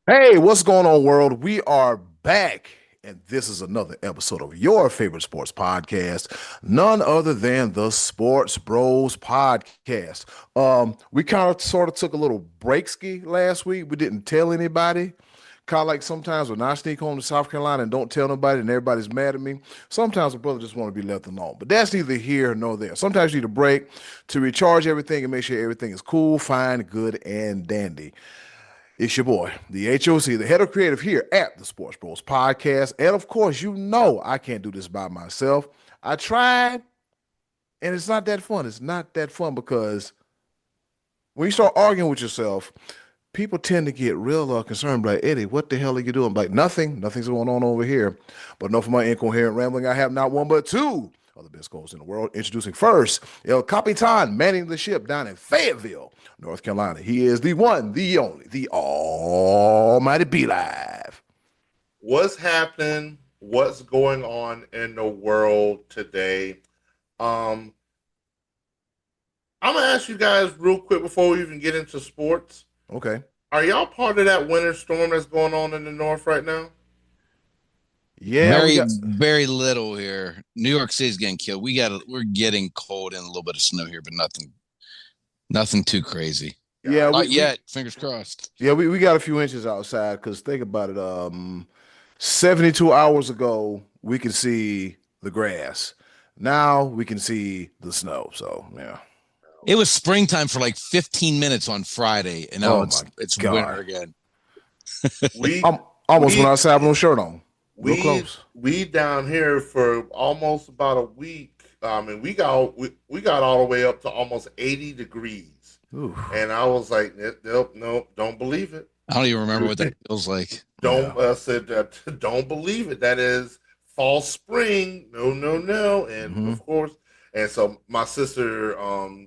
Hey, what's going on, world? We are back, and this is another episode of your favorite sports podcast, none other than the Sports Bros podcast. We kind of sort of took a little break ski last week. We didn't tell anybody. Kind of like sometimes when I sneak home to South Carolina and don't tell nobody, and everybody's mad at me. Sometimes a brother just want to be left alone, but that's neither here nor there. Sometimes you need a break to recharge everything and make sure everything is cool, fine, good, and dandy. It's your boy, the HOC, the head of creative here at the Sports Bros podcast. And of course, you know I can't do this by myself. I tried, and it's not that fun. It's not that fun because when you start arguing with yourself, people tend to get real concerned, like, Eddie, what the hell are you doing? Like, nothing's going on over here. But enough of my incoherent rambling. I have not one but two of the best coaches in the world. Introducing first, El Capitan, manning the ship down in Fayetteville, North Carolina. He is the one, the only, the almighty Be Live. What's happening? What's going on in the world today? Um, I'm gonna ask you guys real quick before we even get into sports. Okay. Are y'all part of that winter storm that's going on in the north right now? Yeah, we Very, got. very little here. New York City's getting killed. We're getting cold and a little bit of snow here, but nothing too crazy. Yeah, Not yet. Fingers crossed. we got a few inches outside because think about it. 72 hours ago, we could see the grass. Now we can see the snow. So yeah. It was springtime for like 15 minutes on Friday, and now Oh it's my winter God. again. We I'm almost when we I outside with no shirt on. Real we close. we down here for almost about a week. And we got all the way up to almost 80 degrees, Ooh, and I was like, nope, nope, don't believe it. I don't even remember what that feels like. yeah. Don't said that don't believe it. That is false spring. No, no, no. And Hmm. of course, and so my sister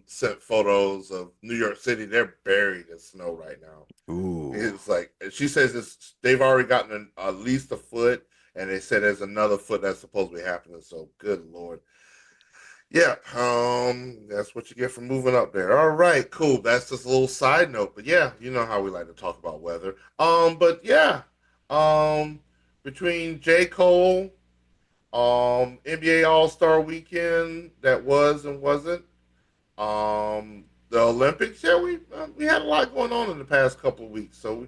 sent photos of New York City. They're buried in snow right now. Ooh. It's like she says they've already gotten at least a foot, and they said there's another foot that's supposed to be happening. So good lord. Yeah, that's what you get for moving up there. All right, cool. That's just a little side note, but yeah, you know how we like to talk about weather. But yeah, um, between J. Cole, NBA All Star Weekend that was and wasn't, the Olympics. Yeah, we had a lot going on in the past couple of weeks, so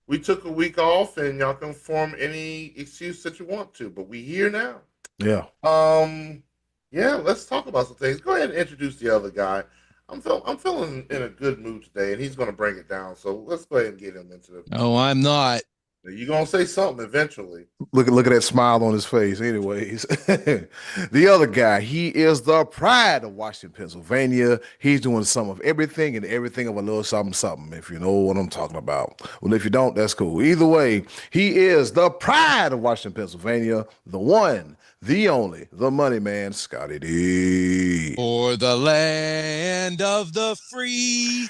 we took a week off, and y'all can form any excuse that you want to, but we here now. Yeah. Um, yeah, let's talk about some things. Go ahead and introduce the other guy. I'm feeling in a good mood today, and he's gonna bring it down. So let's go ahead and get him into the. Oh, I'm not. You're gonna say something eventually. Look at that smile on his face. Anyways, the other guy, he is the pride of Washington, Pennsylvania. He's doing some of everything and everything of a little something, something. If you know what I'm talking about. Well, if you don't, that's cool. Either way, he is the pride of Washington, Pennsylvania. The one, the only, the money man, Scotty D. For the land of the free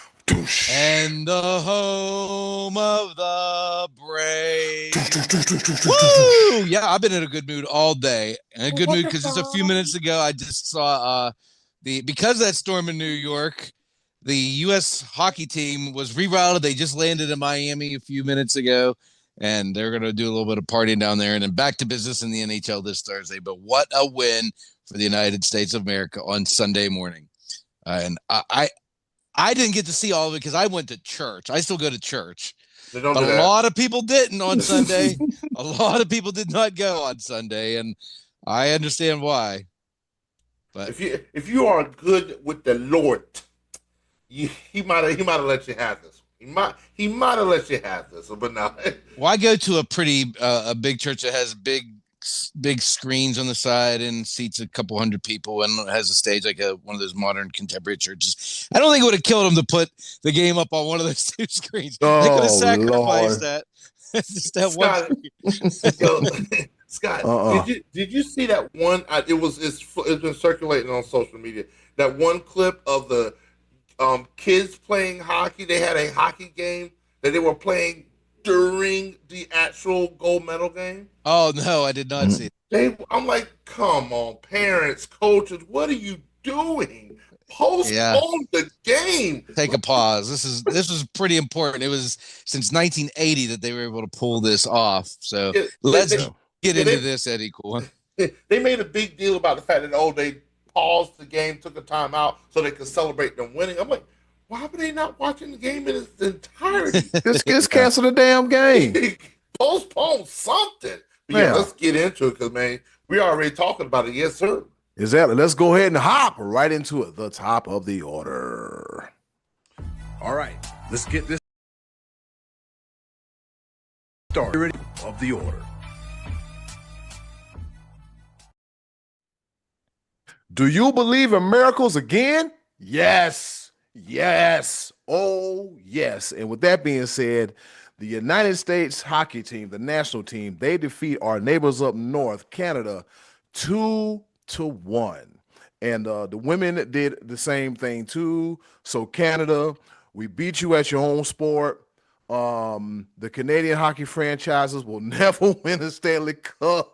and the home of the brave. Woo! Yeah, I've been in a good mood all day. In a good mood because just a few minutes ago I just saw because of that storm in New York, the U.S. hockey team was rerouted. They just landed in Miami a few minutes ago, and they're going to do a little bit of partying down there, and then back to business in the NHL this Thursday. But what a win for the United States of America on Sunday morning! And I didn't get to see all of it because I went to church. I still go to church, They don't but do a that. lot of people didn't on Sunday. A lot of people did not go on Sunday, and I understand why. But If you are good with the Lord, he might have let you have this. He might have let you have this, but no. well, I go to a big church that has big screens on the side and seats a couple hundred people and has a stage like one of those modern contemporary churches. I don't think it would have killed them to put the game up on one of those two screens. They could have Oh sacrificed Lord. that. Just that one Scott, screen. so Scott, Uh-uh. did you see that one? It's been circulating on social media. That one clip of the kids playing hockey. They had a hockey game that they were playing during the actual gold medal game. Oh no, I did not see it. I'm like, come on, parents, coaches, what are you doing? postponed the game. Take a pause. This is pretty important. It was since 1980 that they were able to pull this off. So Yeah, let's get into they, this, Eddie Cool. they made a big deal about the fact that they paused the game, took a timeout so they could celebrate them winning. I'm like, why were they not watching the game in its entirety? Just cancel the damn game. Postpone something. But yeah, let's get into it because man, we already talking about it. Yes, sir. Exactly. Let's go ahead and hop right into it. The top of the order. All right, let's get this started of the order. Do you believe in miracles again? Yes. Yes. Oh, yes. And with that being said, the United States hockey team, the national team, they defeat our neighbors up north, Canada, 2-1. And the women did the same thing too. So Canada, we beat you at your own sport. The Canadian hockey franchises will never win a Stanley Cup.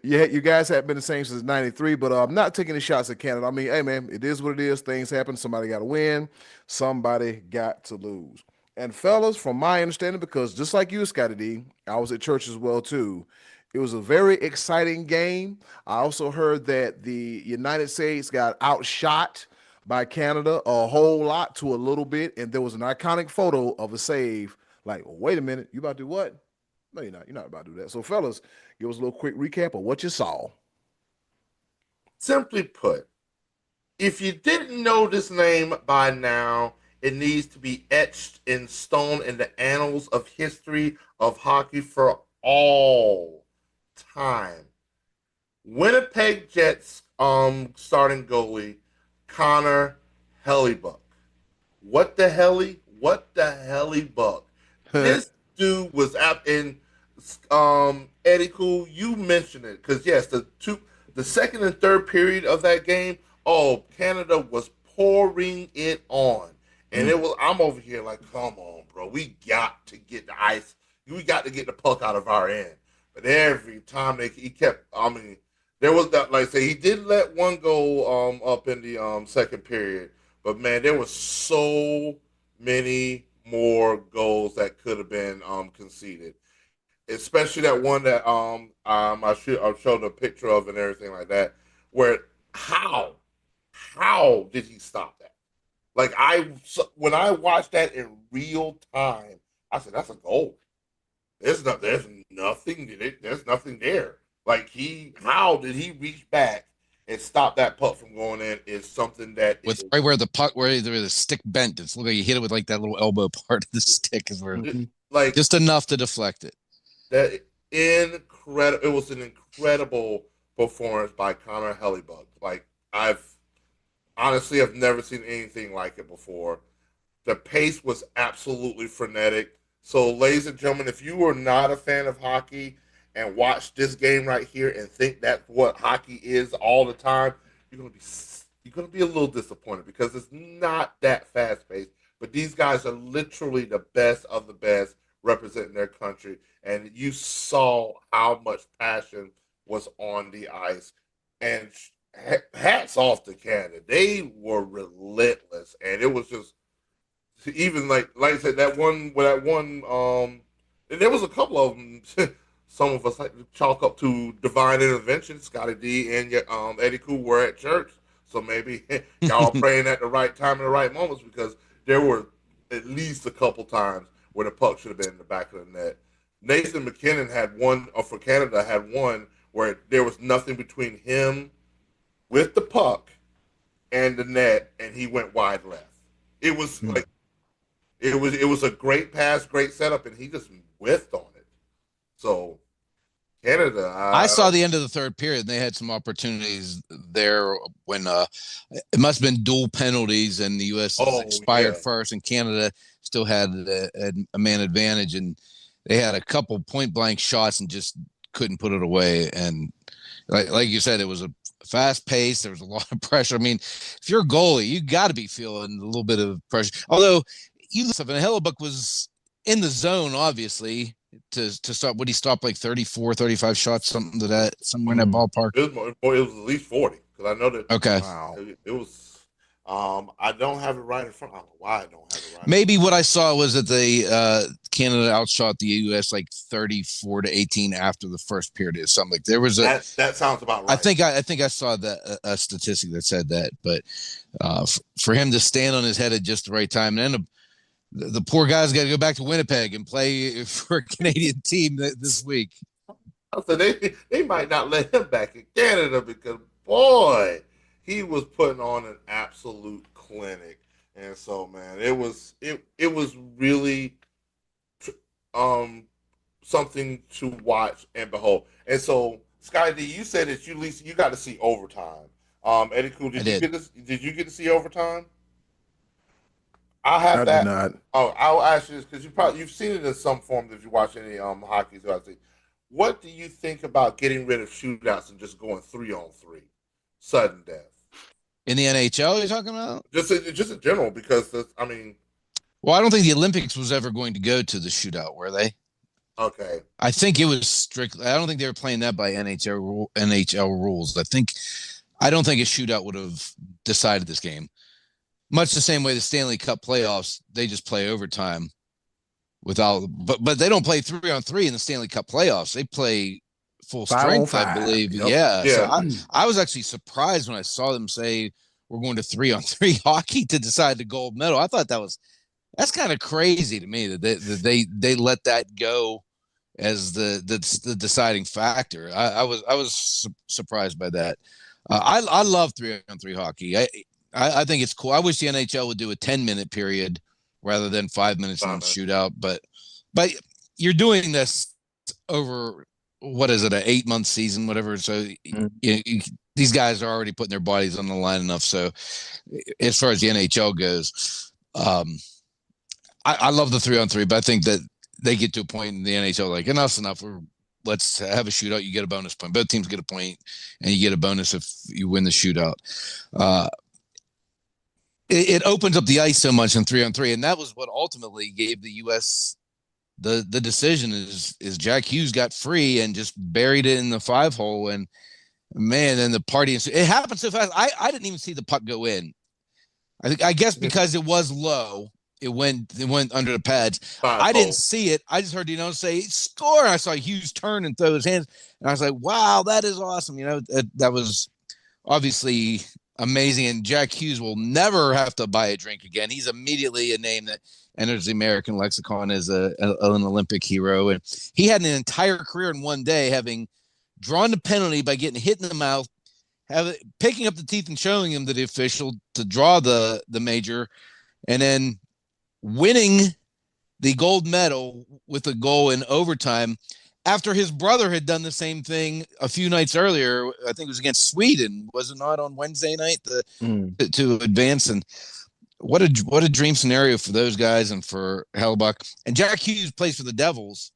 Yeah, you guys have been the same since '93, but I'm not taking the shots at Canada. I mean, hey man, it is what it is. Things happen. Somebody got to win. Somebody got to lose. And fellas, from my understanding, because just like you, Scotty D, I was at church as well too. It was a very exciting game. I also heard that the United States got outshot by Canada a whole lot to a little bit, and there was an iconic photo of a save. Like, wait a minute, you about to do what? No, you're not. You're not about to do that. So, fellas, give us a little quick recap of what you saw. Simply put, if you didn't know this name by now, it needs to be etched in stone in the annals of history of hockey for all time. Winnipeg Jets starting goalie Connor Hellebuck. What the helly? What the hellybuck? This dude was out in Eddie Cool. You mentioned it because yes, the second and third period of that game, oh, Canada was pouring it on. And it was I'm over here like, come on, bro. We got to get the ice. We got to get the puck out of our end. But every time he kept, I mean, there was that, like I say, he did let one go up in the second period. But man, there was so many more goals that could have been conceded. Especially that one that I showed a picture of and everything like that. Where how did he stop that? Like when I watched that in real time, I said that's a goal. There's nothing. There's nothing there. Like how did he reach back and stop that puck from going in? Is something that with right where the puck, where the stick bent. It's like you hit it with like that little elbow part of the stick is where like just enough to deflect it. That incredible. It was an incredible performance by Connor Hellebuck. Like I've never seen anything like it before. The pace was absolutely frenetic. So, ladies and gentlemen, if you are not a fan of hockey and watch this game right here and think that's what hockey is all the time, you're gonna be a little disappointed because it's not that fast paced. But these guys are literally the best of the best representing their country, and you saw how much passion was on the ice. And hats off to Canada; they were relentless, and it was just even like I said, and there was a couple of them. Some of us like to chalk up to divine intervention. Scotty D and Eddie Cool were at church, so maybe y'all praying at the right time and the right moments because there were at least a couple times where the puck should have been in the back of the net. Nathan McKinnon had one, or for Canada had one where there was nothing between him with the puck and the net, and he went wide left. It was like it was a great pass, great setup, and he just whiffed on it. So Canada, I saw the end of the third period. And they had some opportunities there when it must have been dual penalties, and the U.S. expired first, and Canada still had a man advantage, and they had a couple point blank shots and just couldn't put it away. And like you said, it was a fast pace. There was a lot of pressure. I mean, if you're a goalie, you got to be feeling a little bit of pressure. Although you listen, Hellebuck was in the zone, obviously, to stop. Would he stop like 34, 35 shots, something to that, somewhere in that ballpark? It was at least 40 because I know that. Okay, wow, it was. I don't have it right in front. I don't know why I don't have it right. Maybe what I saw was that they Canada outshot the U.S. like 34-18 after the first period or something. Like there was a That sounds about right. I think I saw that a statistic that said that, but for him to stand on his head at just the right time, and then the poor guy's got to go back to Winnipeg and play for a Canadian team this week. So they might not let him back in Canada because boy, he was putting on an absolute clinic. And so man, it was really um something to watch and behold. And so Sky D, you said that you got to see overtime. Eddie Cool, did you get to see overtime? I'll have I did that. not. Oh, I'll ask you this because you've seen it in some form if you watch any hockey. So I see. What do you think about getting rid of shootouts and just going 3-on-3, sudden death? In the NHL, you're talking about? Just in general, because well, I don't think the Olympics was ever going to go to the shootout, were they? Okay. I think it was strictly. I don't think they were playing that by NHL rules. I don't think a shootout would have decided this game. Much the same way the Stanley Cup playoffs, they just play overtime without, but they don't play 3-on-3 in the Stanley Cup playoffs. They play full strength, I believe. Yep. Yeah. So I was actually surprised when I saw them say we're going to 3-on-3 hockey to decide the gold medal. I thought that's kind of crazy to me that they let that go as the deciding factor. I was surprised by that. I love 3-on-3 hockey. I think it's cool. I wish the NHL would do a 10-minute period rather than 5 minutes in the shootout. But you're doing this over, what is it, an 8-month season, whatever. So these guys are already putting their bodies on the line enough. So as far as the NHL goes, I love the 3-on-3, but I think that they get to a point in the NHL like enough's enough. Let's have a shootout. You get a bonus point. Both teams get a point, and you get a bonus if you win the shootout. It opens up the ice so much in 3-on-3, and that was what ultimately gave the U.S. the decision. Is Jack Hughes got free and just buried it in the 5-hole, and man, then the party. It happened so fast. I didn't even see the puck go in. I guess because it was low, it went under the pads. I didn't see it. I just heard say score. I saw Hughes turn and throw his hands, and I was like, wow, that is awesome. That was obviously amazing, and Jack Hughes will never have to buy a drink again. He's immediately a name that enters the American lexicon as an Olympic hero, and he had an entire career in one day, having drawn the penalty by getting hit in the mouth, picking up the teeth and showing him to the official to draw the major, and then winning the gold medal with a goal in overtime after his brother had done the same thing a few nights earlier. I think it was against Sweden, was it not, on Wednesday night to advance? And what a dream scenario for those guys and for Hellebuck. And Jack Hughes plays for the Devils.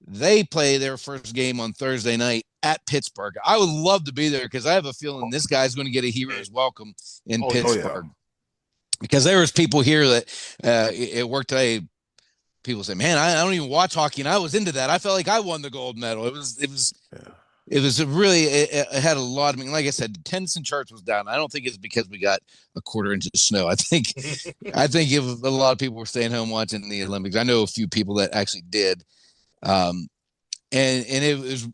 They play their first game on Thursday night at Pittsburgh. I would love to be there because I have a feeling this guy's going to get a hero's welcome in Pittsburgh. Yeah. Because there was people here that at work today, people say, man, I don't even watch hockey, and I was into that. I felt like I won the gold medal. It was really, it had a lot of, like I said, attendance in church was down. I don't think it's because we got a quarter inch of snow. I think if a lot of people were staying home watching the Olympics. I know a few people that actually did. And it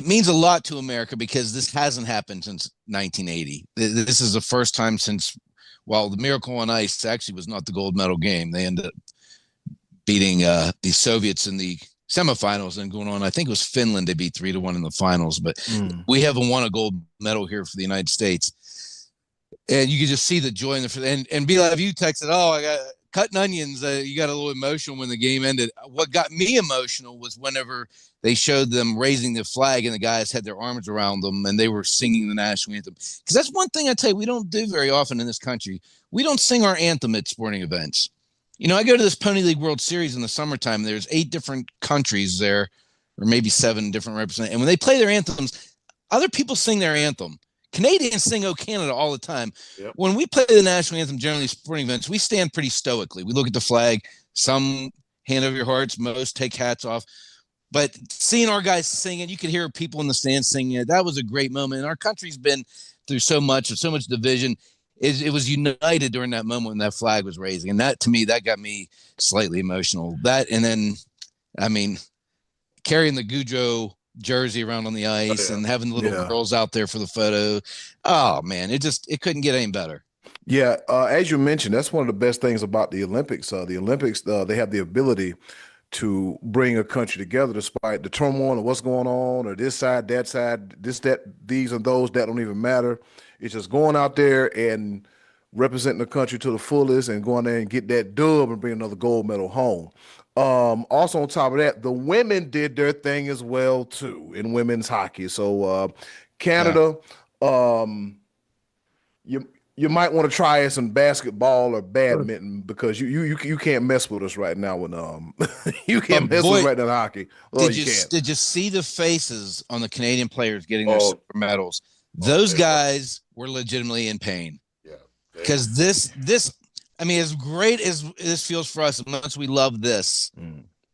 means a lot to America because this hasn't happened since 1980. This is the first time since, while the Miracle on Ice actually was not the gold medal game. They ended up beating the Soviets in the semifinals and going on. I think it was Finland. They beat 3-1 in the finals, but we haven't won a gold medal here for the United States. And you can just see the joy in the, and be like, you texted, oh, I got cutting onions. You got a little emotional when the game ended. What got me emotional was whenever they showed them raising the flag and the guys had their arms around them and they were singing the national anthem. Because that's one thing I tell you, we don't do very often in this country. We don't sing our anthem at sporting events. I go to this Pony League World Series in the summertime. There's 8 different countries there, or maybe 7 different representatives. And when they play their anthems, other people sing their anthem. Canadians sing "O Canada" all the time. Yep. When we play the national anthem, generally sporting events, we stand pretty stoically. We look at the flag. Some hand over your hearts. Most take hats off. But seeing our guys sing it, you could hear people in the stands singing it. That was a great moment. And our country's been through so much division. it was united during that moment when that flag was raising, and that to me that got me slightly emotional. That and then, I mean, carrying the Goudreau jersey around on the ice and having the little girls out there for the photo. Oh man, it couldn't get any better. Yeah, as you mentioned, that's one of the best things about the Olympics. The Olympics, they have the ability to bring a country together despite the turmoil of what's going on, or this side, this, that, these, and those that don't even matter. It's just going out there and representing the country to the fullest and going there and get that dub and bring another gold medal home. Also, on top of that, the women did their thing as well too in women's hockey. So Canada, you you might want to try some basketball or badminton because you can't mess with us right now with you can't mess with us right now in hockey. Oh, you can't. Did you see the faces on the Canadian players getting their silver medals? Those guys were legitimately in pain. Yeah. Because this I mean, as great as this feels for us, as much as we love this,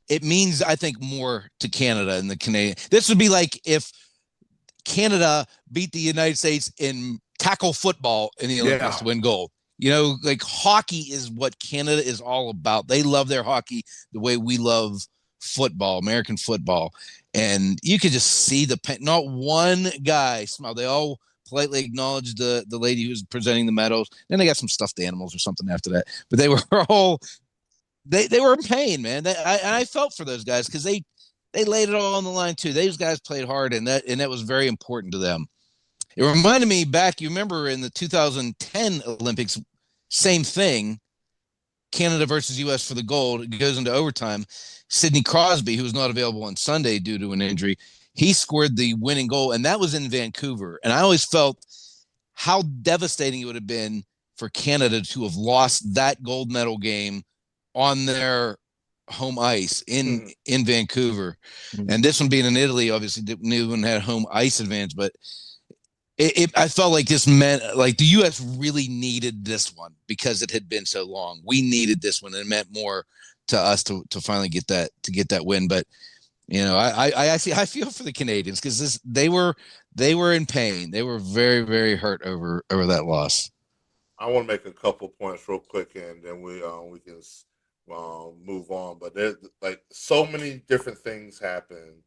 it means I think more to Canada and the Canadian. This would be like if Canada beat the United States in tackle football in the Olympics to win gold. You know, like hockey is what Canada is all about. They love their hockey the way we love football, American football. And you could just see the pain. Not one guy smiled. They all politely acknowledged the lady who was presenting the medals. Then they got some stuffed animals or something after that. But they were all they were in pain, man. I felt for those guys because they laid it all on the line too. Those guys played hard, and that was very important to them. It reminded me back, you remember in the 2010 Olympics, same thing, Canada versus U.S. for the gold. It goes into overtime. Sidney Crosby, who was not available on Sunday due to an injury, he scored the winning goal, and that was in Vancouver. And I always felt how devastating it would have been for Canada to have lost that gold medal game on their home ice in Vancouver. And this one being in Italy, obviously, no one had home ice advantage, but I felt like this meant like the U.S. really needed this one because it had been so long. We needed this one, and it meant more to us to finally get that win. But you know, I feel for the Canadians because they were in pain. They were very, very hurt over that loss. I want to make a couple points real quick, and then we can move on. But there's like so many different things happen.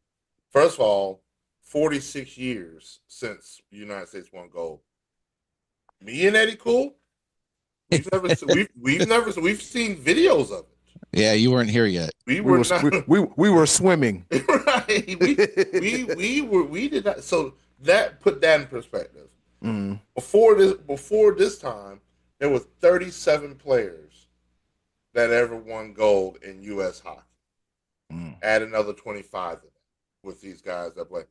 First of all, 46 years since the United States won gold. Me and Eddie Cool, we've seen videos of it. Yeah, you weren't here yet. We were swimming. Right. We did not. So that put that in perspective. Before this time, there were 37 players that ever won gold in U.S. hockey. Add another 25 with these guys that play.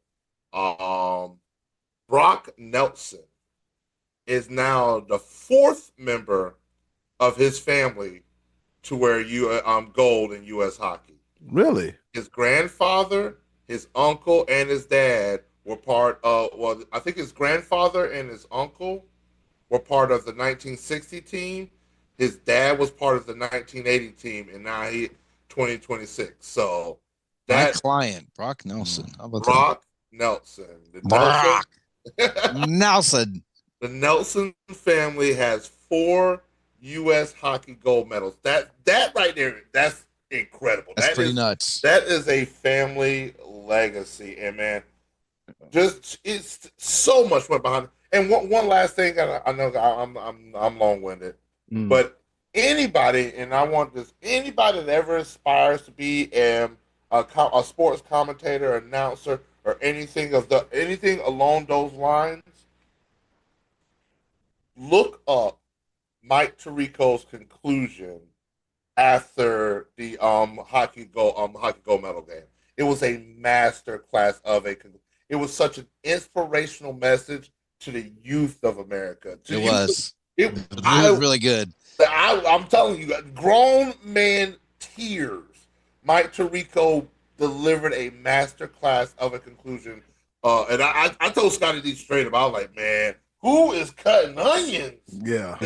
Brock Nelson is now the fourth member of his family to wear gold in U.S. hockey. Really? His grandfather, his uncle, and his dad were part of. Well, I think his grandfather and his uncle were part of the 1960 team. His dad was part of the 1980 team, and now he 2026. So that client, Brock Nelson. How about Brock Nelson. Brock Nelson. The Nelson family has 4 U.S. hockey gold medals. That right there, that's incredible. That's pretty nuts. That is a family legacy, and man, just it's so much more behind it. And one last thing, I know I'm long-winded, but anybody, and I want this, anybody that ever aspires to be a sports commentator, announcer, or anything along those lines, look up Mike Tirico's conclusion after the hockey gold medal game. It was a master class it was such an inspirational message to the youth of America. It was really good. I'm telling you, grown man tears. Mike Tirico delivered a master class of a conclusion. And I told Scotty D straight up, I was like, man, who is cutting onions? Yeah.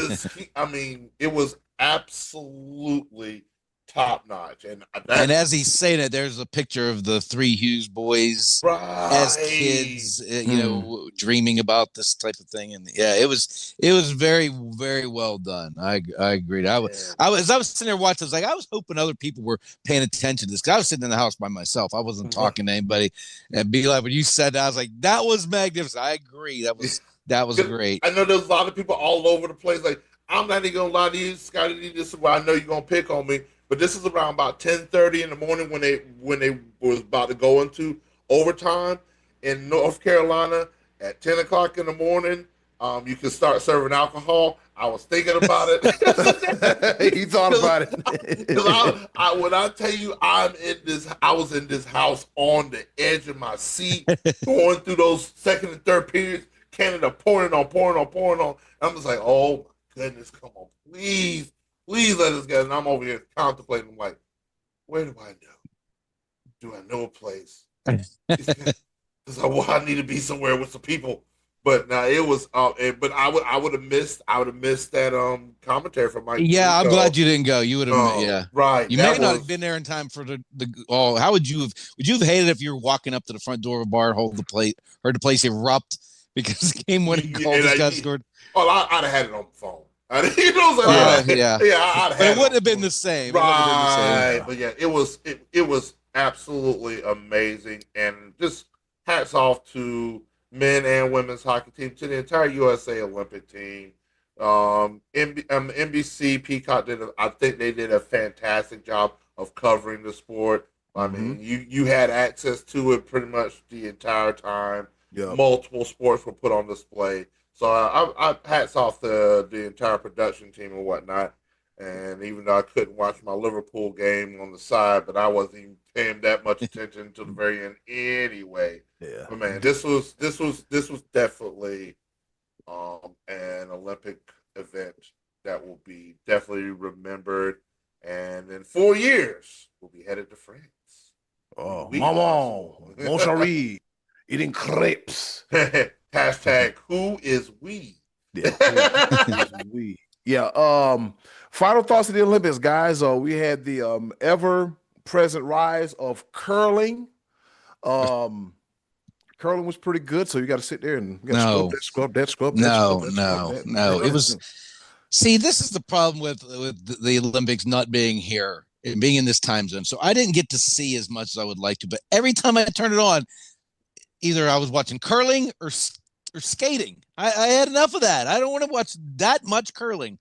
I mean, it was absolutely top notch. And as he's saying it, there's a picture of the three Hughes boys as kids, dreaming about this type of thing. And yeah, it was very, very well done. I agreed. I was sitting there watching, I was hoping other people were paying attention to this, because I was sitting in the house by myself. I wasn't talking to anybody. And be like, when you said that, I was like, that was magnificent. I agree. That was great. I know there's a lot of people all over the place. Like, I'm not even gonna lie to you, Scotty. This is where I know you're gonna pick on me. But this is around about 10:30 in the morning when they was about to go into overtime in North Carolina at 10 o'clock in the morning. You can start serving alcohol. I was thinking about it. He thought about it. When I tell you I was in this house on the edge of my seat, going through those second and third periods, Canada pouring on. I'm just like, oh my goodness, come on, please let us get it. And I'm over here contemplating. I'm like, where do I know? Do I know a place? Because I need to be somewhere with some people. But now it was. But I would have missed that commentary from Mike. Yeah, Tirico. I'm glad you didn't go. You would have. Yeah, right. You may not have been there in time for the. Oh, how would you have? Would you have hated if you were walking up to the front door of a bar, heard the place erupt because the game-winning goal just got scored? Oh, I'd have had it on the phone. I'd have but it wouldn't have been the same. Right. But yeah, it was absolutely amazing, and just hats off to men and women's hockey team, to the entire USA Olympic team. NBC Peacock I think they did a fantastic job of covering the sport. I mean, you had access to it pretty much the entire time. Yep. Multiple sports were put on display. So I hats off the entire production team and whatnot. And even though I couldn't watch my Liverpool game on the side, but I wasn't even paying that much attention to the very end anyway. Yeah. But man, this was definitely an Olympic event that will be definitely remembered. And in 4 years, we'll be headed to France. Oh, maman, mon chéri, eating crepes. Hashtag who is we? Yeah, who is we? Yeah. Final thoughts of the Olympics, guys. We had the ever-present rise of curling. Curling was pretty good, so you got to sit there and scrub that. No. It was. See, this is the problem with the Olympics not being here and being in this time zone. So I didn't get to see as much as I would like to. But every time I turned it on, either I was watching curling or skating. I had enough of that. I don't want to watch that much curling.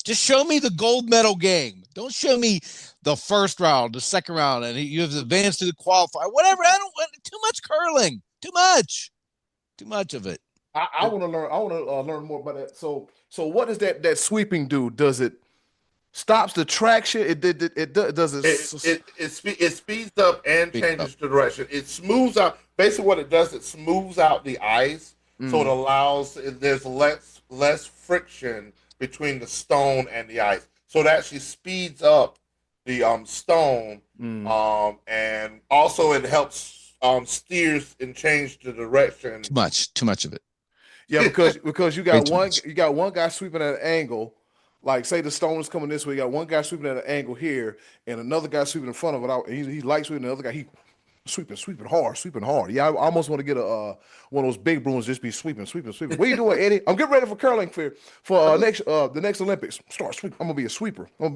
Just show me the gold medal game. Don't show me the first round, the second round, and you have to advance to the qualifier. Whatever. I don't want too much curling. Too much of it. I want to learn. I want to learn more about that. So what does that sweeping do? Does it stops the traction? It speeds up and changes the direction. It smooths out. Basically, what it does, it smooths out the ice, so it allows there's less friction between the stone and the ice. So it actually speeds up the stone, and also it helps steers and change the direction. Too much of it. Yeah, because you got one guy sweeping at an angle. Like, say the stone is coming this way, you got one guy sweeping at an angle here, and another guy sweeping in front of it. He light sweeping, the other guy, he sweeping hard. Yeah, I almost want to get one of those big brooms, just be sweeping. What are you doing, Eddie? I'm getting ready for curling for the next Olympics. Start sweeping. I'm gonna be a sweeper. You'll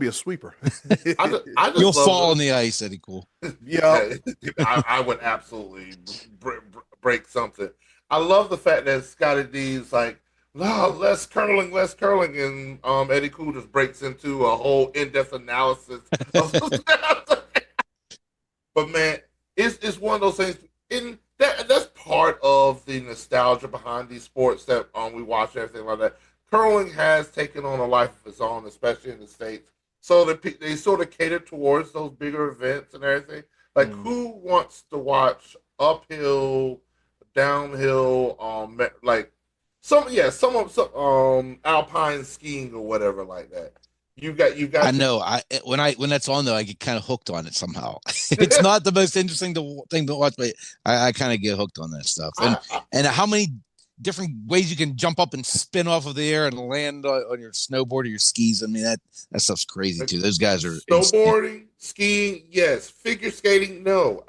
fall on the ice, Eddie. Cool. Yeah, I would absolutely break something. I love the fact that Scotty D's like, no, less curling, and Eddie Cool just breaks into a whole in-depth analysis of but man, it's one of those things. That's part of the nostalgia behind these sports that we watch and everything like that. Curling has taken on a life of its own, especially in the States. So they sort of cater towards those bigger events and everything. Like, who wants to watch uphill, downhill, like some alpine skiing or whatever like that. You got. I know. When that's on though, I get kind of hooked on it somehow. It's not the most interesting thing to watch, but I kind of get hooked on that stuff. And how many different ways you can jump up and spin off of the air and land on your snowboard or your skis. I mean, that stuff's crazy too. Those guys are snowboarding, skiing, yes. Figure skating, no.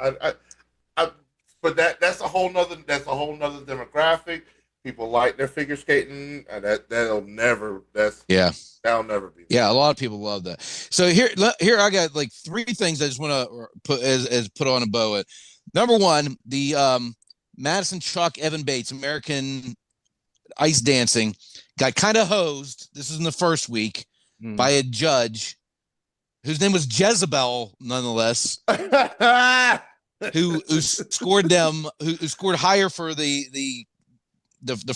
But that's a whole nother demographic. People like their figure skating, and that'll never be. Yeah, a lot of people love that. So here I got like 3 things I just want to put as put on a bow. Number 1, the Madison Chalk Evan Bates American ice dancing got kind of hosed. This is in the first week by a judge whose name was Jezebel, nonetheless, who scored higher for the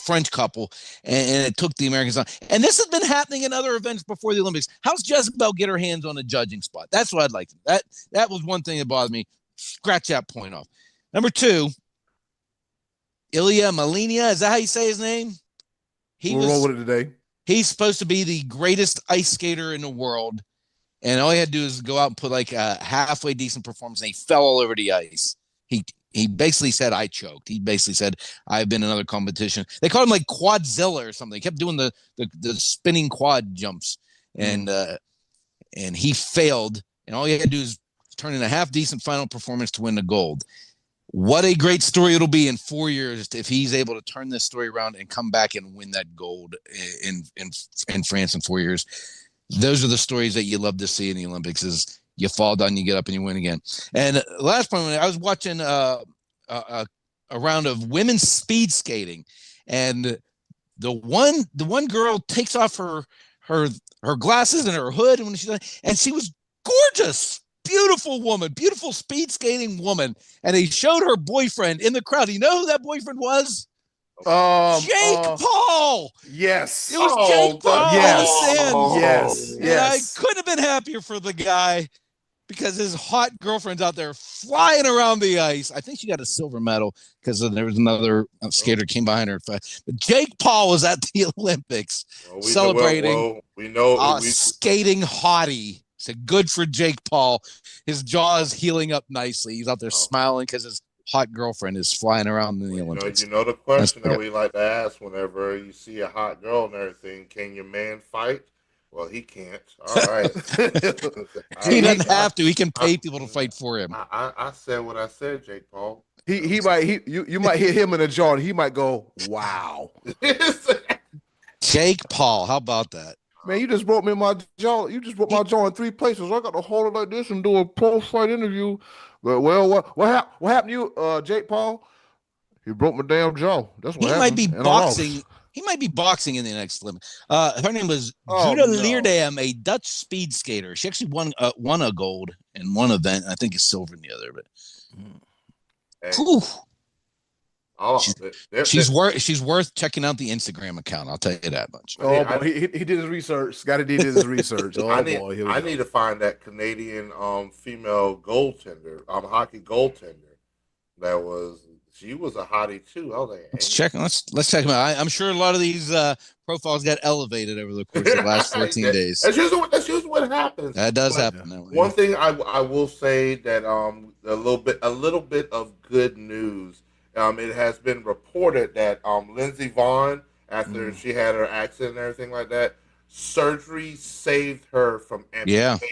French couple, and it took the Americans on. And this has been happening in other events before the Olympics. How's Jezebel get her hands on a judging spot? That's what I'd like. That was one thing that bothered me. Scratch that point off. Number 2, Ilya Malina. Is that how you say his name? We'll roll with it today. He's supposed to be the greatest ice skater in the world, and all he had to do is go out and put like a halfway decent performance, and he fell all over the ice. He basically said, I choked. He basically said, I've been in another competition. They called him like Quadzilla or something. He kept doing the spinning quad jumps, and he failed. And all he had to do is turn in a half decent final performance to win the gold. What a great story it'll be in 4 years if he's able to turn this story around and come back and win that gold in France in 4 years. Those are the stories that you love to see in the Olympics. Is you fall down, you get up, and you win again. And last point, I was watching a round of women's speed skating, and the one girl takes off her glasses and her hood, and she was gorgeous, beautiful woman, beautiful speed skating woman, and they showed her boyfriend in the crowd. You know who that boyfriend was? Jake Paul. Yes. It was Jake Paul. Yes. And I couldn't have been happier for the guy, because his hot girlfriend's out there flying around the ice. I think she got a silver medal because there was another skater came behind her. But Jake Paul was at the Olympics celebrating. We know skating hottie. So good for Jake Paul. His jaw is healing up nicely. He's out there smiling because his hot girlfriend is flying around in the Olympics. You know the question that we like to ask whenever you see a hot girl and everything: can your man fight? Well, he can't. All right. He doesn't have to. He can pay people to fight for him. I said what I said, Jake Paul. You might hit him in the jaw and he might go, wow. Jake Paul, how about that? Man, you just broke me my jaw. You just broke my jaw in 3 places. I got to hold it like this and do a post-fight interview. But what happened to you, Jake Paul? He broke my damn jaw. That's what happened. Might be boxing. He might be boxing in the next Olympics. Her name was Judah Leerdam, a Dutch speed skater. She actually won a gold in one event. I think it's silver in the other. But she's worth checking out the Instagram account. I'll tell you that much. He did his research. Scotty did his research. I need to find that Canadian female goaltender, hockey goaltender. She was a hottie too. I was like, hey. Let's check them out. I'm sure a lot of these profiles got elevated over the course of the last 14 days. That's usually what happens. That does happen. That way. One thing I will say that a little bit of good news. It has been reported that Lindsey Vonn, after she had her accident and everything like that, surgery saved her from amputation.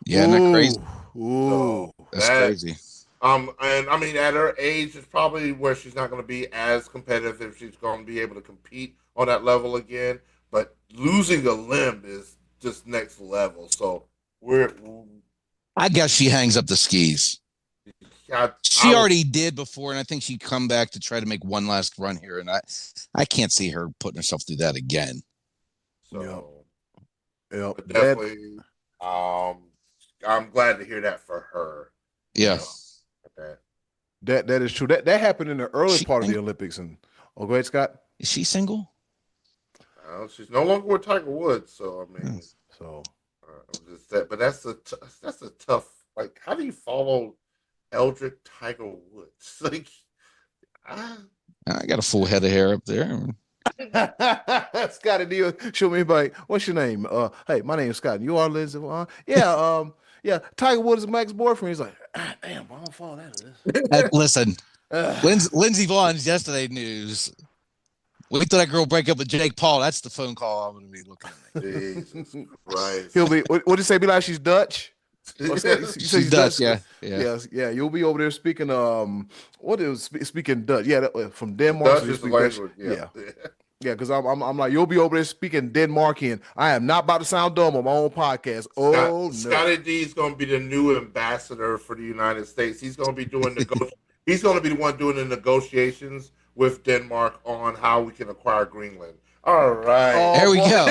Yeah, isn't that crazy? So that's crazy. And I mean, at her age, it's probably where she's not going to be as competitive if she's going to be able to compete on that level again. But losing a limb is just next level. So I guess she hangs up the skis. She already did before, and I think she'd come back to try to make one last run here. And I can't see her putting herself through that again. So, definitely, I'm glad to hear that for her. Yeah. That is true. That happened in the early part of the Olympics. And go ahead, Scott. Is she single? She's no longer with Tiger Woods. So I mean, but that's a tough. Like, how do you follow Eldrick Tiger Woods? Like, I got a full head of hair up there. Scotty, do you show me like, what's your name? Hey, my name is Scott. You are Liz. Yeah, Tiger Woods is Mike's boyfriend. He's like, damn, I don't follow that. Listen, Lindsey Vohn's yesterday news. Wait till that girl break up with Jake Paul. That's the phone call I'm going to be looking at. Jesus Christ. He'll be. What did you say? Be like she's Dutch. You say She's Dutch, yeah. Yeah. You'll be over there speaking. What is speaking Dutch? Yeah, from Denmark. Dutch so you is the speak Dutch. language. Yeah, because I'm like, you'll be over there speaking Denmarkian. I am not about to sound dumb on my own podcast. Oh, no. Scotty D is going to be the new ambassador for the United States. He's going to be doing he's going to be the one doing the negotiations with Denmark on how we can acquire Greenland. All right. Oh, There we boy. go.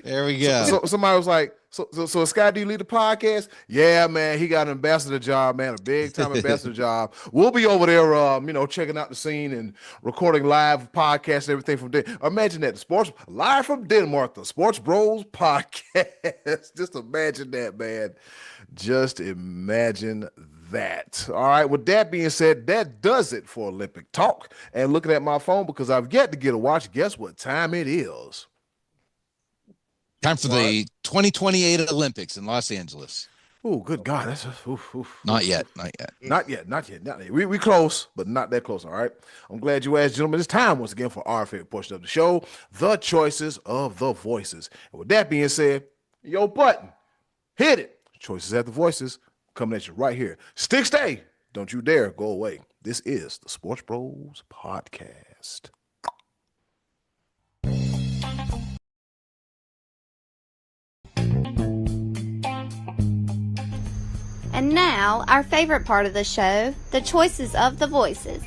There we go. So somebody was like, so Scott, do you lead the podcast? Yeah, man, he got an ambassador job, man, a big time ambassador job. We'll be over there, checking out the scene and recording live podcasts and everything from Denmark. Imagine that, live from Denmark, the Sports Bros podcast. Just imagine that, man. Just imagine that. All right. With that being said, that does it for Olympic talk. And looking at my phone because I've yet to get a watch. Guess what time it is? Time for the 2028 Olympics in Los Angeles. Oh, good God. That's Not yet. Not yet. We close, but not that close. All right. I'm glad you asked, gentlemen. It's time once again for our favorite portion of the show, the choices of the voices. And with that being said, yo, button, hit it. Choices at the voices coming at you right here. Stick stay. Don't you dare go away. This is the Sports Bros Podcast. And now, our favorite part of the show, the choices of the voices.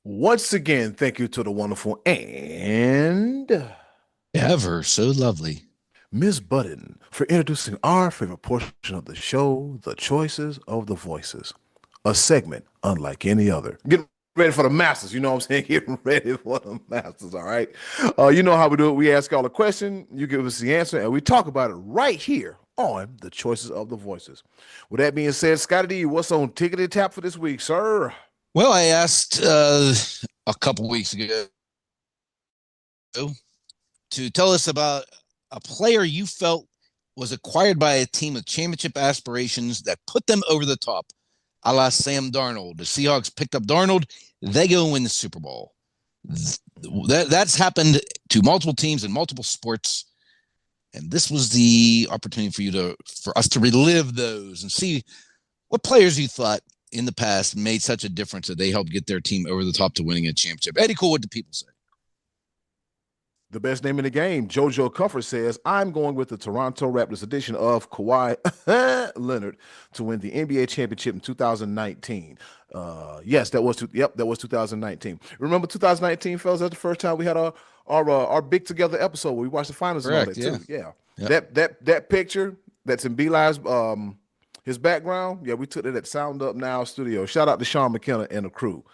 Once again, thank you to the wonderful and Ever so lovely. Ms. Button for introducing our favorite portion of the show, The Choices of the Voices, a segment unlike any other. Get ready for the masters, you know what I'm saying? Getting ready for the masters, all right? You know how we do it. We ask y'all a question, you give us the answer, and we talk about it right here on The Choices of the Voices. With that being said, Scotty D, what's on Tickety Tap for this week, sir? Well, I asked a couple weeks ago to tell us about a player you felt was acquired by a team with championship aspirations that put them over the top, a la Sam Darnold. The Seahawks picked up Darnold, they go and win the Super Bowl. That's happened to multiple teams in multiple sports, and this was the opportunity for us to relive those and see what players you thought in the past made such a difference that they helped get their team over the top to winning a championship. Eddie, cool. What do people say? The best name in the game, JoJo Comfort says, I'm going with the Toronto Raptors edition of Kawhi Leonard to win the NBA championship in 2019. Yes, that was 2019. Remember 2019, fellas? That's the first time we had our big together episode where we watched the finals. Correct, and all that too. Yeah. Yep. That picture that's in B Live's his background. Yeah, we took it at Sound Up Now Studio. Shout out to Sean McKenna and the crew.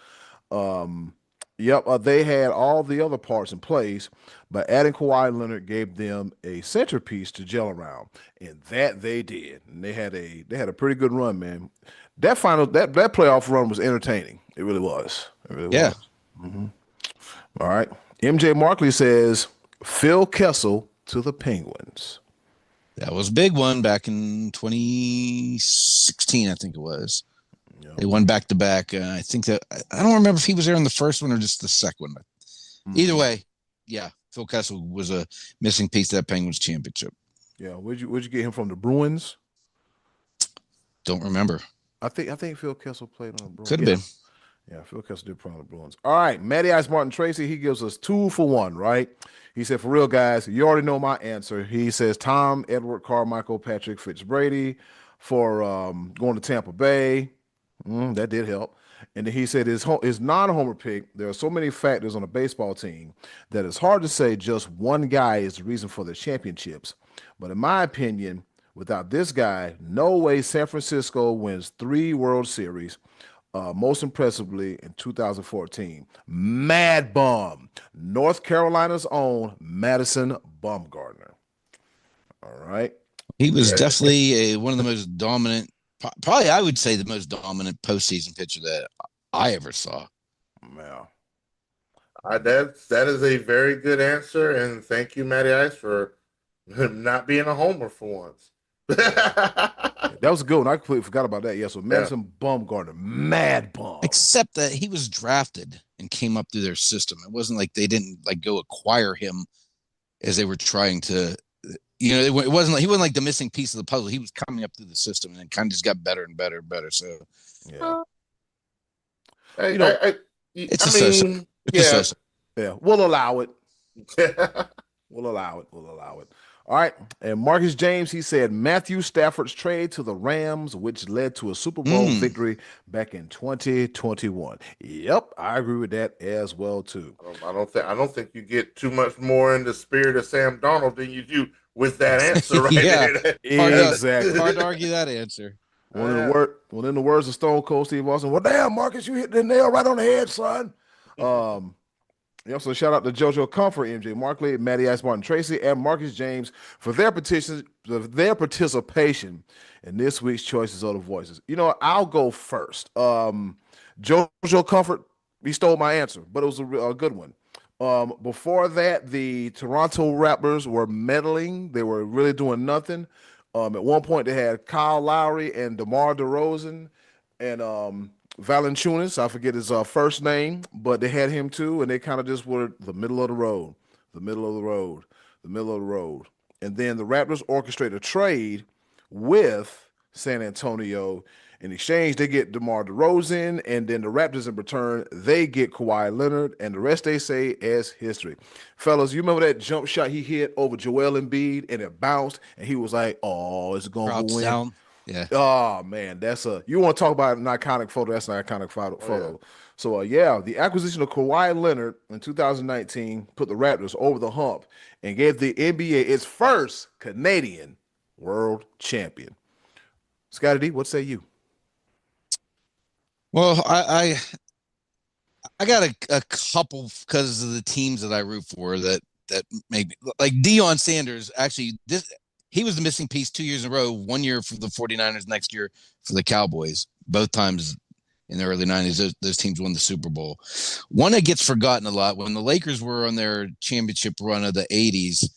They had all the other parts in place, but adding Kawhi Leonard gave them a centerpiece to gel around, and that they did. And they had a pretty good run, man. That playoff run was entertaining. It really was. It really Yeah. was. Mm-hmm. All right. MJ Markley says Phil Kessel to the Penguins. That was a big one back in 2016, I think it was. Yeah. They won back to back. I think that I don't remember if he was there in the first one or just the second one. Either way, yeah, Phil Kessel was a missing piece of that Penguins championship. Yeah, where'd you get him from? The Bruins? Don't remember. I think Phil Kessel played on the Bruins. Could have been. Yeah, Phil Kessel did play on the Bruins. All right, Matty Ice Martin Tracy, he gives us 2 for 1, right? He said, for real, guys, you already know my answer. He says Tom, Edward, Carmichael, Patrick Fitzbrady for going to Tampa Bay. That did help. And then he said his non-homer pick, there are so many factors on a baseball team that it's hard to say just one guy is the reason for the championships. But in my opinion, without this guy, no way San Francisco wins 3 World Series. Most impressively in 2014, Mad Bum, North Carolina's own Madison Bumgarner. All right. He was definitely one of the most dominant, probably I would say the most dominant postseason pitcher that I ever saw. Yeah. That is a very good answer, and thank you, Matty Ice, for not being a homer for once. That was a good one. I completely forgot about that. Yeah, so Madison Bumgarner, Mad Bum. Except that he was drafted and came up through their system. It wasn't like they didn't go acquire him as they were trying to. It wasn't like he wasn't like the missing piece of the puzzle. He was coming up through the system and then kind of just got better and better and better. So, yeah, yeah, we'll allow it. We'll allow it. All right. And Marcus James, he said Matthew Stafford's trade to the Rams, which led to a Super Bowl victory back in 2021. Yep, I agree with that as well too. I don't think you get too much more in the spirit of Sam Darnold than you do with that answer right there. Exactly. Hard to argue that answer. In the words of Stone Cold Steve Austin, well, damn, Marcus, you hit the nail right on the head, son. So shout out to JoJo Comfort, MJ Markley, Matty Ice Martin Tracy, and Marcus James for their participation in this week's Choices of the Voices. I'll go first. JoJo Comfort, he stole my answer, but it was a good one. Before that, the Toronto Raptors were meddling. They were really doing nothing. At one point, they had Kyle Lowry and DeMar DeRozan and Valanciunas, I forget his first name, but they had him too, and they kind of just were the middle of the road. And then the Raptors orchestrate a trade with San Antonio. In exchange, they get DeMar DeRozan, and then the Raptors in return, they get Kawhi Leonard, and the rest they say as history. Fellas, you remember that jump shot he hit over Joel Embiid, and it bounced, and he was like, oh, it's going to win. Down. Yeah. Oh man, you want to talk about an iconic photo? That's an iconic photo. Oh, yeah. So, yeah, the acquisition of Kawhi Leonard in 2019 put the Raptors over the hump and gave the NBA its first Canadian world champion. Scotty D, what say you? Well, I got a couple because of the teams that I root for that make me like Deion Sanders. Actually, this he was the missing piece 2 years in a row. 1 year for the 49ers, next year for the Cowboys. Both times in the early 90s, those teams won the Super Bowl. One that gets forgotten a lot when the Lakers were on their championship run of the 80s,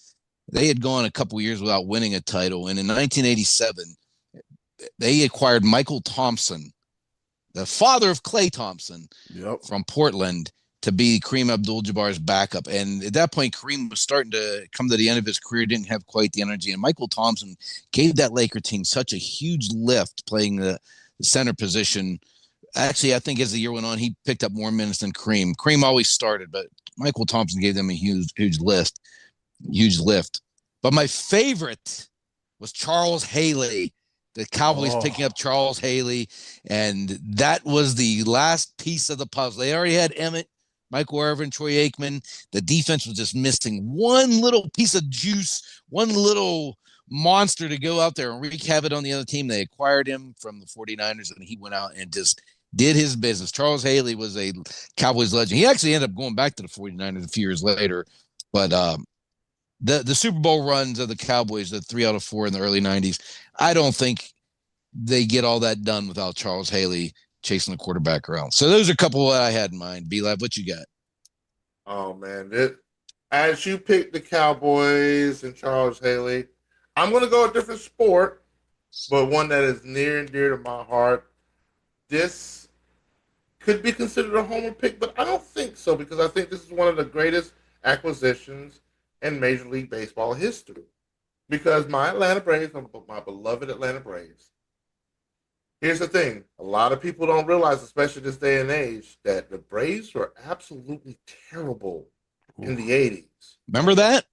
they had gone a couple years without winning a title. And in 1987, they acquired Michael Thompson, the father of Klay Thompson, Yep. from Portland, to be Kareem Abdul-Jabbar's backup. And at that point, Kareem was starting to come to the end of his career, didn't have quite the energy. And Michael Thompson gave that Laker team such a huge lift playing the center position. Actually, I think as the year went on, he picked up more minutes than Kareem. Kareem always started, but Michael Thompson gave them a huge lift. But my favorite was Charles Haley. The Cowboys picking up Charles Haley, and that was the last piece of the puzzle. They already had Emmett, Michael Irvin, Troy Aikman. The defense was just missing one little piece of juice, one little monster to go out there and wreak havoc on the other team. They acquired him from the 49ers, and he went out and just did his business. Charles Haley was a Cowboys legend. He actually ended up going back to the 49ers a few years later, but the Super Bowl runs of the Cowboys, the 3 out of 4 in the early 90s, I don't think they get all that done without Charles Haley chasing the quarterback around. So those are a couple that I had in mind. B-Lab, what you got? Oh, man. As you picked the Cowboys and Charles Haley, I'm going to go a different sport, but one that is near and dear to my heart. This could be considered a homer pick, but I don't think so, because I think this is one of the greatest acquisitions in Major League Baseball history. Because my Atlanta Braves, my beloved Atlanta Braves, here's the thing. A lot of people don't realize, especially this day and age, that the Braves were absolutely terrible in the 80s. Remember that?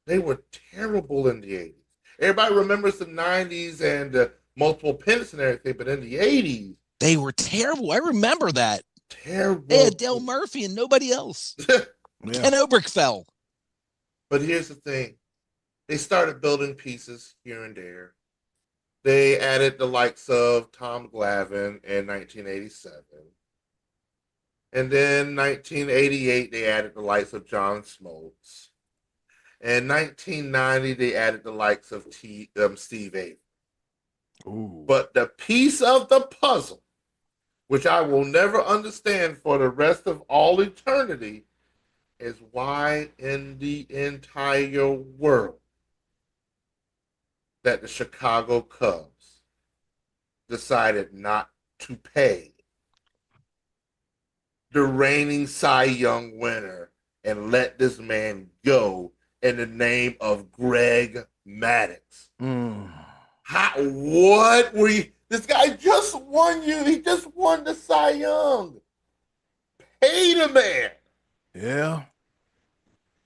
They were terrible in the 80s. Everybody remembers the 90s and multiple pennants and everything, but in the 80s, they were terrible. I remember that. Terrible. They had Dale Murphy and nobody else. Ken Obrick fell. But here's the thing. They started building pieces here and there. They added the likes of Tom Glavine in 1987. And then 1988, they added the likes of John Smoltz. In 1990, they added the likes of Steve Avery. Ooh. But the piece of the puzzle, which I will never understand for the rest of all eternity, is why in the entire world that the Chicago Cubs decided not to pay the reigning Cy Young winner and let this man go in the name of Greg Maddux. What were you? This guy just won you. He just won the Cy Young. Pay the man. Yeah.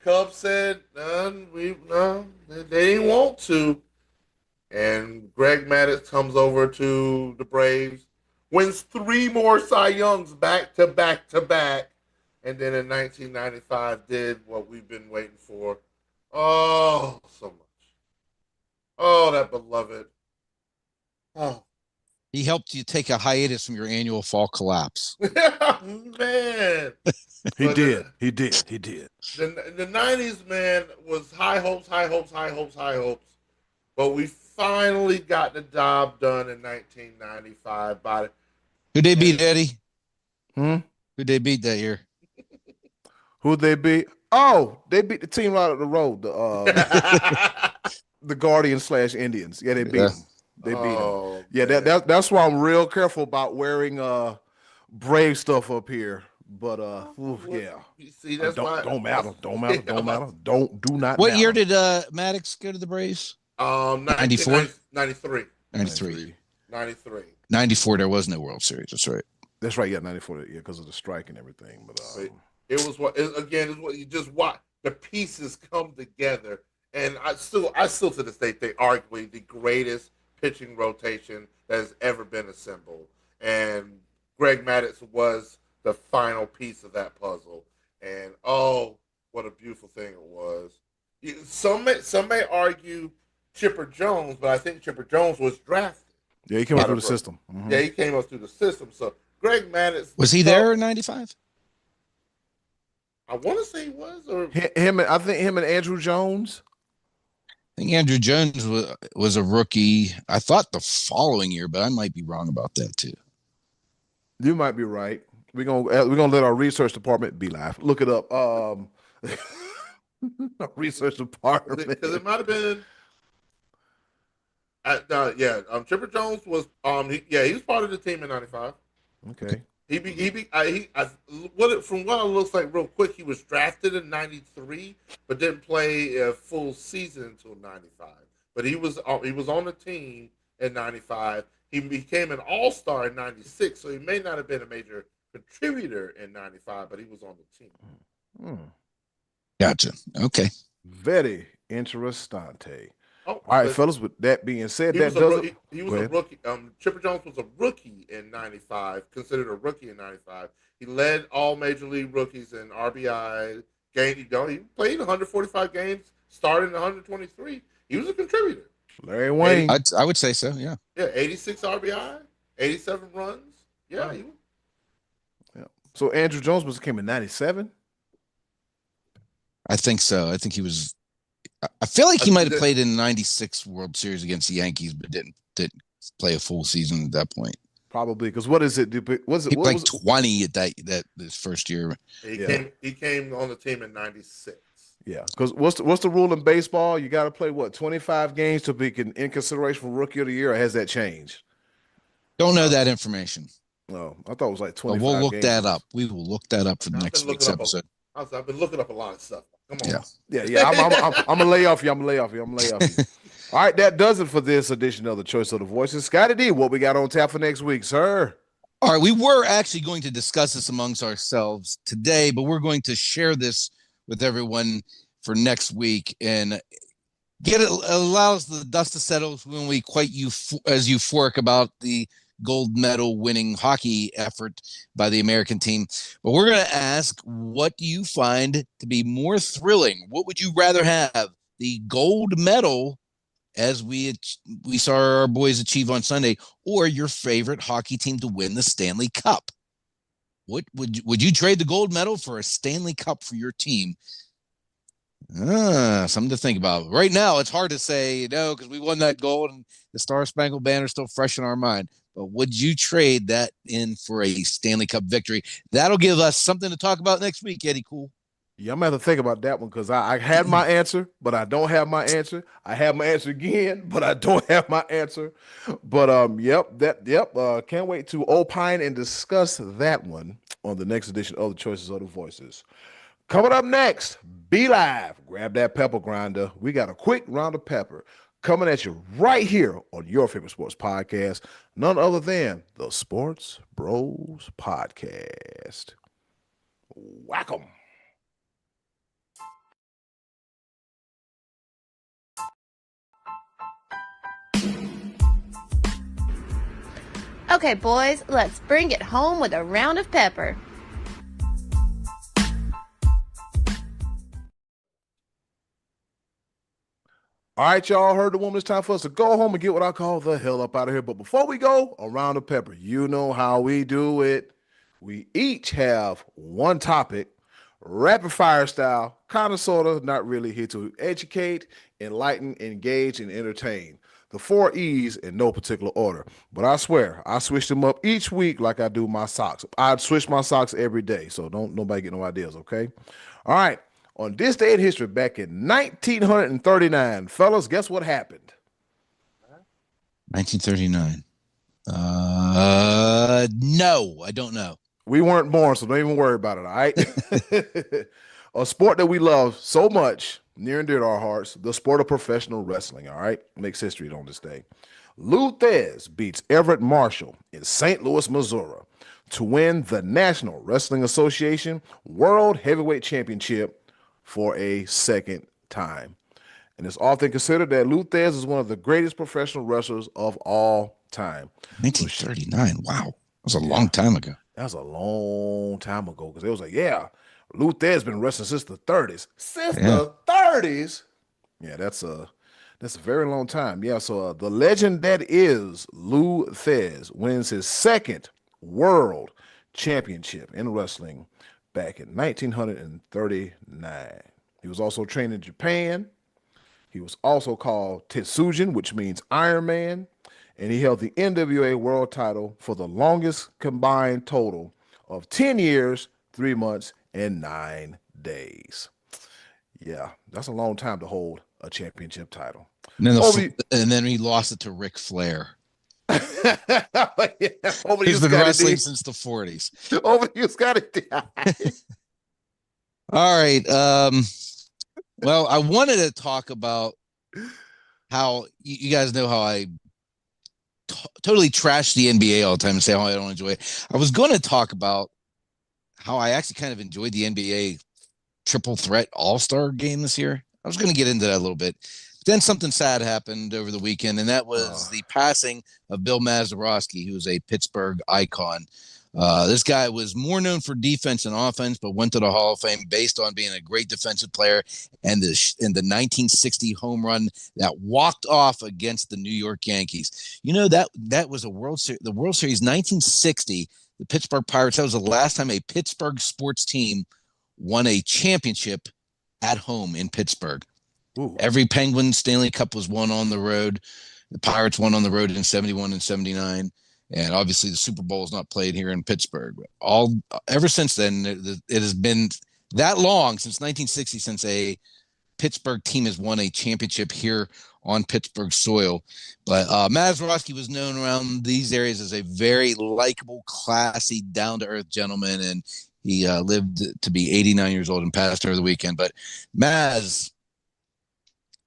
Cubs said, no, they didn't want to. And Greg Maddux comes over to the Braves, wins 3 more Cy Youngs back to back to back, and then in 1995 did what we've been waiting for. Oh, so much. Oh, that beloved. Oh. He helped you take a hiatus from your annual fall collapse. Man. He did. He did. The 90s, man, was high hopes. But we finally got the job done in 1995 by Who'd they beat, Eddie? Who'd they beat that year? Who'd they beat? Oh, they beat the team right up the road. The Guardians / Indians. Yeah, they beat them. They beat them. Yeah, that's why I'm real careful about wearing Brave stuff up here. But yeah. See, that's don't matter. Don't matter. Don't matter. Do not. What matter. year did Maddux go to the Braves? 94? 93. 94. There was no World Series. That's right. That's right. Yeah, 94. Yeah, because of the strike and everything. But it was what you just watch the pieces come together, and I still to this day think arguably the greatest pitching rotation that has ever been assembled. And Greg Maddux was the final piece of that puzzle. And oh, what a beautiful thing it was. Some may argue Chipper Jones, but I think Chipper Jones was drafted. Yeah, he came up through the system. Mm-hmm. Yeah, he came up through the system. So Greg Maddux was he there in '95? I want to say he was, or I think him and Andrew Jones. I think Andrew Jones was a rookie. I thought the following year, but I might be wrong about that too. You might be right. We're gonna let our research department be live. Look it up. Research department, because it might have been. Chipper Jones was he was part of the team in '95. Okay. From what it looks like real quick, he was drafted in '93, but didn't play a full season until '95. But he was on the team in '95. He became an All-Star in '96, so he may not have been a major contributor in '95, but he was on the team. Gotcha. Okay. Very interessante. All right, fellas. With that being said, he was a rookie. Chipper Jones was a rookie in '95, considered a rookie in '95. He led all major league rookies in RBI. He played 145 games, started in 123. He was a contributor. Larry Wayne. I would say so. Yeah. Yeah, 86 RBI, 87 runs. Yeah. Yeah. So Andrew Jones came in '97. I think so. I think he was. I feel like he might have played in the '96 World Series against the Yankees, but didn't play a full season at that point. Probably because what is it? He played 20 at that this first year. He came on the team in '96. Yeah, because what's the rule in baseball? You got to play 25 games to be in consideration for Rookie of the Year, or has that changed? Don't know that information. No, I thought it was like 25. We'll look that up. We will look that up for next week's episode. I've been looking up a lot of stuff. Come on. Yeah. I'm gonna lay off you. All right, that does it for this edition of the Choice of the Voices. Scotty D, what we got on tap for next week, sir? All right, we were actually going to discuss this amongst ourselves today, but we're going to share this with everyone for next week and allows the dust to settle when we quite as euphoric about the gold medal winning hockey effort by the American team. But we're going to ask, what do you find to be more thrilling? What would you rather have? The gold medal, as we saw our boys achieve on Sunday, or your favorite hockey team to win the Stanley Cup? What would you trade the gold medal for a Stanley Cup for your team? Something to think about. Right now, it's hard to say no because we won that gold and the Star Spangled Banner is still fresh in our mind. But would you trade that in for a Stanley Cup victory? That'll give us something to talk about next week, Eddie Cool. Yeah, I'm going to have to think about that one because I had my answer, but I don't have my answer. I have my answer again, but I don't have my answer. But can't wait to opine and discuss that one on the next edition of the Choices of the Voices. Coming up next, be live. Grab that pepper grinder. We got a quick round of pepper coming at you right here on your favorite sports podcast, none other than the Sports Bros Podcast. Whack 'em. Okay, boys, let's bring it home with a round of pepper. All right, y'all heard the woman. It's time for us to go home and get what I call the hell up out of here. But before we go, a round of pepper. You know how we do it. We each have one topic, rapid fire style, kind of, sort of, not really, here to educate, enlighten, engage, and entertain. The 4 E's in no particular order. But I swear, I switch them up each week like I do my socks. I switch my socks every day, so don't nobody get no ideas, okay? All right. On this day in history, back in 1939, fellas, guess what happened? 1939. No, I don't know. We weren't born, so don't even worry about it, all right? A sport that we love so much, near and dear to our hearts, the sport of professional wrestling, all right? Makes history on this day. Lou Thez beats Everett Marshall in St. Louis, Missouri to win the National Wrestling Association World Heavyweight Championship for a second time. And it's often considered that Lou Thez is one of the greatest professional wrestlers of all time. 1939. Wow. That was a long time ago. That was a long time ago because it was like, yeah, Luther's been wrestling since the 30s. Since Yeah. the 30s? Yeah, that's a very long time. Yeah, so the legend that is Lou Thez wins his second world championship in wrestling back in 1939. He was also trained in Japan. He was also called Tetsujin, which means Iron Man, and he held the NWA World title for the longest combined total of 10 years, 3 months, and 9 days. Yeah, that's a long time to hold a championship title. And then, Over to and then he lost it to Ric Flair, yeah, over to you, who's been Scotty wrestling D. since the 40s. Over to you, Scotty D. All right. Well, I wanted to talk about how you guys know how I totally trash the NBA all the time and say how I don't enjoy it. I was going to talk about how I actually kind of enjoyed the NBA triple threat all-star game this year. I was going to get into that a little bit. Then something sad happened over the weekend, and that was the passing of Bill Mazeroski, who was a Pittsburgh icon. This guy was more known for defense and offense, but went to the Hall of Fame based on being a great defensive player and the 1960 home run that walked off against the New York Yankees. You know that was the World Series 1960. The Pittsburgh Pirates. That was the last time a Pittsburgh sports team won a championship at home in Pittsburgh. Ooh. Every Penguin Stanley Cup was won on the road. The Pirates won on the road in 71 and 79. And obviously the Super Bowl is not played here in Pittsburgh. Ever since then, it has been that long since 1960 since a Pittsburgh team has won a championship here on Pittsburgh soil. But Mazeroski was known around these areas as a very likable, classy, down-to-earth gentleman, and he lived to be 89 years old and passed over the weekend. But Maz,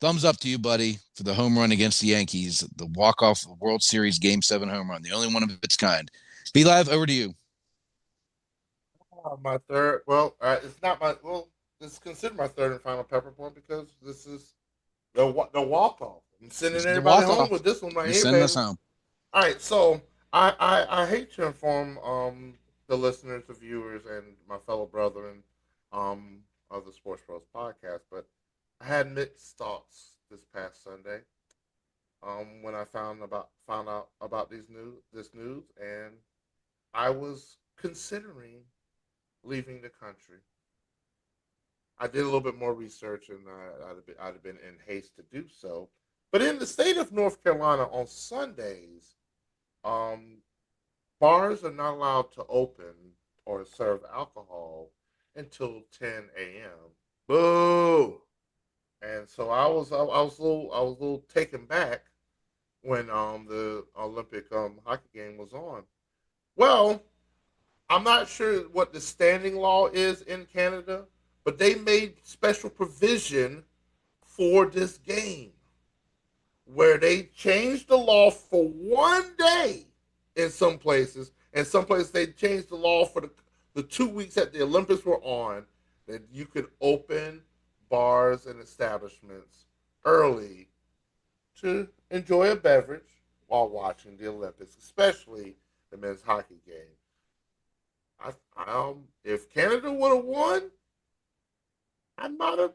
thumbs up to you, buddy, for the home run against the Yankees, the walk-off World Series Game 7 home run, the only one of its kind. Be Live, over to you. My third. Well, it's not my. Well, it's considered my third and final pepper point because this is the walk off. I'm sending This is the everybody home walk-off. with this one right You here, send baby. us home. All right, so I hate to inform the listeners, the viewers, and my fellow brethren of the Sports Bros podcast, but I had mixed thoughts this past Sunday when I found out about this news, and I was considering leaving the country. I did a little bit more research, and I'd have been in haste to do so. But in the state of North Carolina, on Sundays, um, bars are not allowed to open or serve alcohol until 10 a.m. Boo. And so I was a little taken back when the Olympic hockey game was on. Well, I'm not sure what the standing law is in Canada, but they made special provision for this game where they changed the law for 1 day in some places, and some places they changed the law for the 2 weeks that the Olympics were on, that you could open bars and establishments early to enjoy a beverage while watching the Olympics, especially the men's hockey game. If Canada would have won, I might have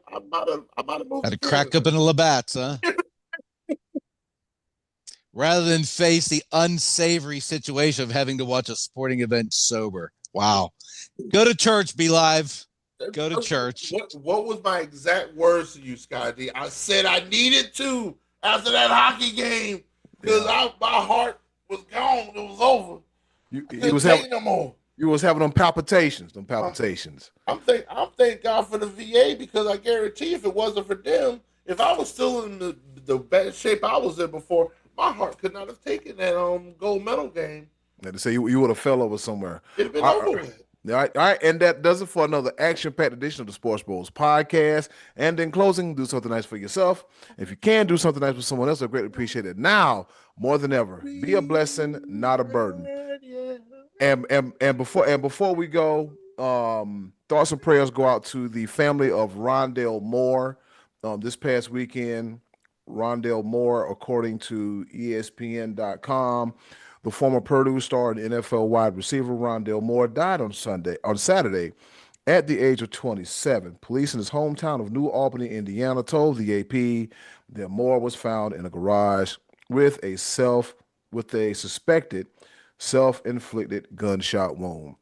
moved Had to to crack up Canada. in the Labatt's, huh? Rather than face the unsavory situation of having to watch a sporting event sober. Wow. Go to church, Be Live. Go to church. What was my exact words to you, Scotty? I said I needed to after that hockey game because my heart was gone. It was over. You, I he couldn't was having take no more. you was having them palpitations, them palpitations. I'm thank God for the VA because I guarantee if it wasn't for them, if I was still in the bad shape I was in before, my heart could not have taken that gold medal game. They say you would have fell over somewhere. It'd have been All over right, with. all right, and that does it for another action-packed edition of the Sports Bros podcast. And in closing, do something nice for yourself. If you can do something nice for someone else, I greatly appreciate it. Now, more than ever, be a blessing, not a burden. And before we go, thoughts and prayers go out to the family of Rondell Moore. This past weekend, Rondell Moore, according to ESPN.com, The former Purdue star and NFL wide receiver Rondell Moore died on Saturday at the age of 27. Police in his hometown of New Albany, Indiana, told the AP that Moore was found in a garage with a suspected self-inflicted gunshot wound.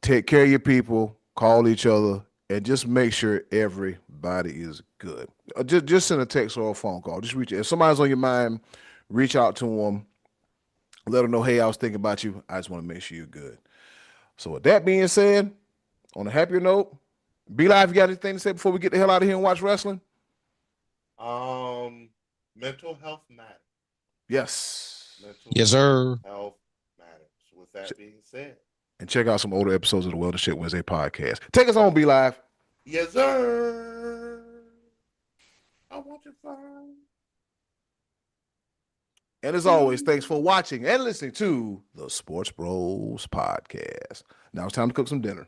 Take care of your people, call each other, and just make sure everybody is good. Just send a text or a phone call. Just reach. If somebody's on your mind, reach out to them. Let them know, hey, I was thinking about you. I just want to make sure you're good. So with that being said, on a happier note, Be Live, you got anything to say before we get the hell out of here and watch wrestling? Mental health matters. Yes. Yes, sir. Health matters. With that being said, and check out some older episodes of the Wellness Shit Wednesday podcast. Take us home, Be Live. Yes, sir. I want your phone. And as always, thanks for watching and listening to the Sports Bros podcast. Now it's time to cook some dinner.